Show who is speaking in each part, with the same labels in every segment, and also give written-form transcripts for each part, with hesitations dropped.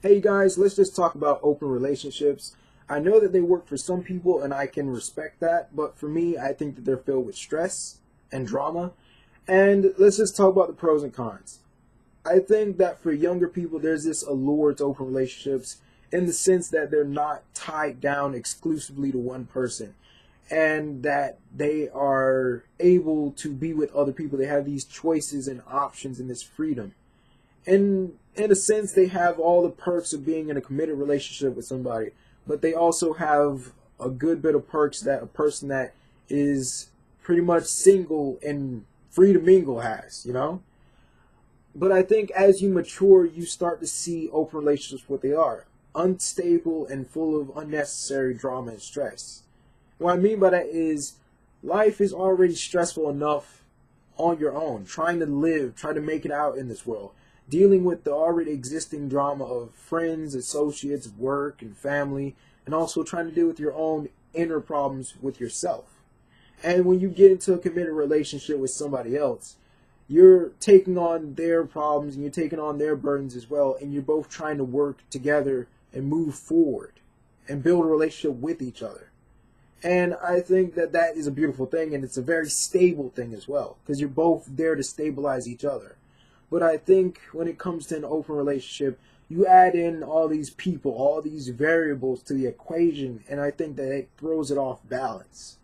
Speaker 1: Hey guys, let's just talk about open relationships. I know that they work for some people and I can respect that, but for me, I think that they're filled with stress and drama. And let's just talk about the pros and cons. I think that for younger people, there's this allure to open relationships in the sense that they're not tied down exclusively to one person and that they are able to be with other people. They have these choices and options and this freedom. And in a sense, they have all the perks of being in a committed relationship with somebody, but they also have a good bit of perks that a person that is pretty much single and free to mingle has. But I think as you mature, you start to see open relationships what they are: unstable and full of unnecessary drama and stress. What I mean by that is life is already stressful enough on your own, trying to live, try to make it out in this world, dealing with the already existing drama of friends, associates, work, and family, and also trying to deal with your own inner problems with yourself. And when you get into a committed relationship with somebody else, you're taking on their problems and you're taking on their burdens as well, and you're both trying to work together and move forward and build a relationship with each other. And I think that that is a beautiful thing, and it's a very stable thing as well, because you're both there to stabilize each other. But I think when it comes to an open relationship, you add in all these people, all these variables to the equation, and I think that it throws it off balance.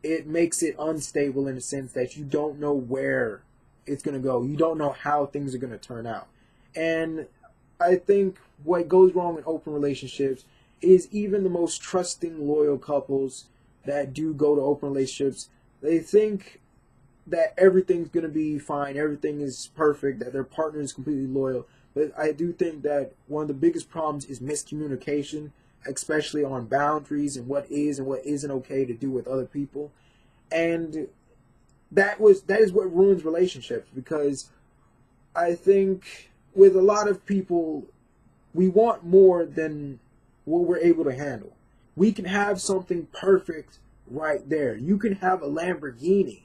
Speaker 1: It makes it unstable in the sense that you don't know where it's going to go. You don't know how things are going to turn out. And I think what goes wrong in open relationships is even the most trusting, loyal couples that do go to open relationships, they think that everything's going to be fine, everything is perfect, that their partner is completely loyal. But I do think that one of the biggest problems is miscommunication, especially on boundaries and what is and what isn't okay to do with other people. And that is what ruins relationships, because I think with a lot of people, we want more than what we're able to handle. We can have something perfect right there. You can have a Lamborghini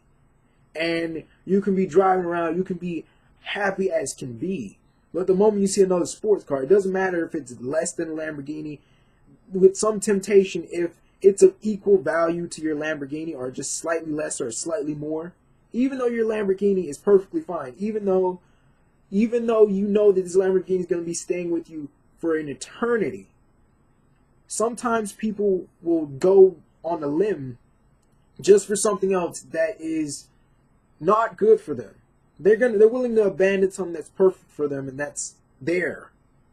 Speaker 1: and you can be driving around, you can be happy as can be. But the moment you see another sports car, it doesn't matter if it's less than a Lamborghini. With some temptation, if it's of equal value to your Lamborghini or just slightly less or slightly more, even though your Lamborghini is perfectly fine, even though you know that this Lamborghini is going to be staying with you for an eternity, sometimes people will go on a limb just for something else that is not good for them. They're willing to abandon something that's perfect for them and that's there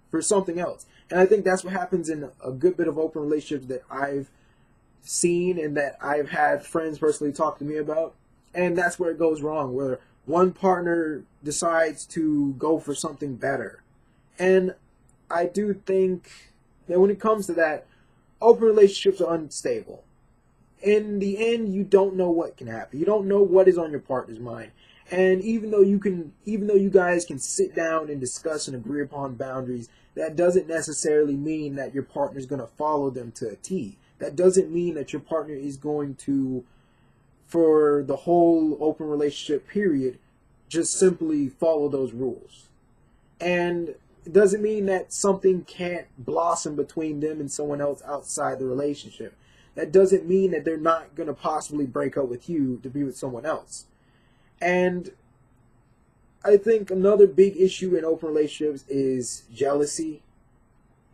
Speaker 1: for something else. And I think that's what happens in a good bit of open relationships that I've seen and that I've had friends personally talk to me about. And that's where it goes wrong, where one partner decides to go for something better. And I do think that when it comes to that, open relationships are unstable. In the end, you don't know what can happen. You don't know what is on your partner's mind. And even though you guys can sit down and discuss and agree upon boundaries, that doesn't necessarily mean that your partner is going to follow them to a T. That doesn't mean that your partner is going to, for the whole open relationship period, just simply follow those rules. And it doesn't mean that something can't blossom between them and someone else outside the relationship. That doesn't mean that they're not going to possibly break up with you to be with someone else. And I think another big issue in open relationships is jealousy.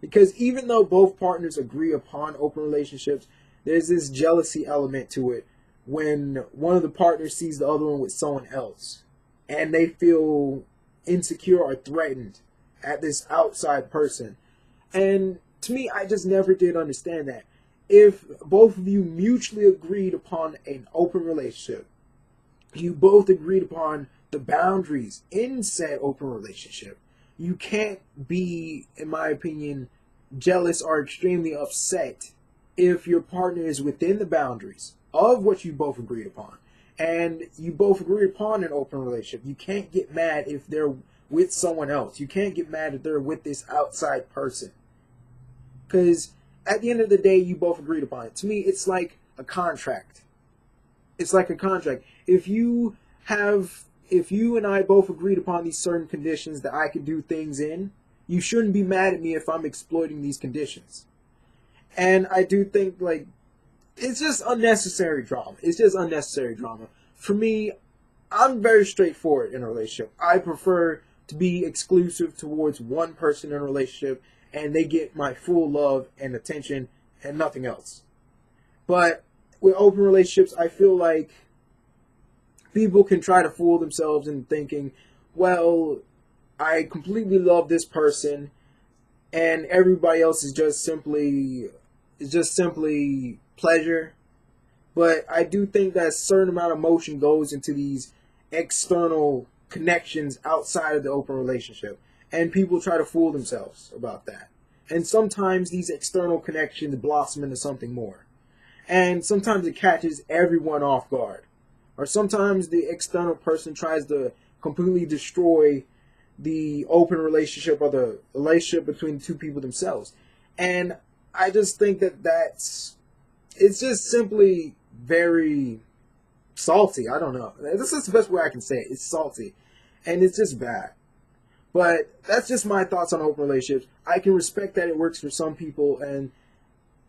Speaker 1: Because even though both partners agree upon open relationships, there's this jealousy element to it when one of the partners sees the other one with someone else and they feel insecure or threatened at this outside person. And to me, I just never did understand that. If both of you mutually agreed upon an open relationship, you both agreed upon the boundaries in said open relationship, you can't be, in my opinion, jealous or extremely upset if your partner is within the boundaries of what you both agreed upon. And you both agreed upon an open relationship. You can't get mad if they're with someone else. You can't get mad if they're with this outside person. Because at the end of the day, you both agreed upon it. To me, it's like a contract. It's like a contract. If you and I both agreed upon these certain conditions that I could do things in, you shouldn't be mad at me if I'm exploiting these conditions. And I do think, like, it's just unnecessary drama. It's just unnecessary drama. For me, I'm very straightforward in a relationship. I prefer to be exclusive towards one person in a relationship and they get my full love and attention and nothing else. But with open relationships, I feel like people can try to fool themselves into thinking, well, I completely love this person and everybody else is just simply pleasure. But I do think that a certain amount of emotion goes into these external connections outside of the open relationship. And people try to fool themselves about that. And sometimes these external connections blossom into something more. And sometimes it catches everyone off guard. Or sometimes the external person tries to completely destroy the open relationship or the relationship between the two people themselves. And I just think that it's just simply very salty. I don't know. This is the best way I can say it. It's salty. And it's just bad. But that's just my thoughts on open relationships. I can respect that it works for some people, and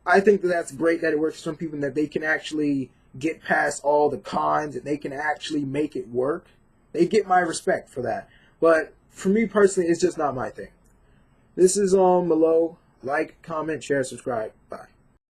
Speaker 1: I think that that's great that it works for some people and that they can actually get past all the cons and they can actually make it work. They get my respect for that. But for me personally, it's just not my thing. This is Malo. Like, comment, share, subscribe. Bye.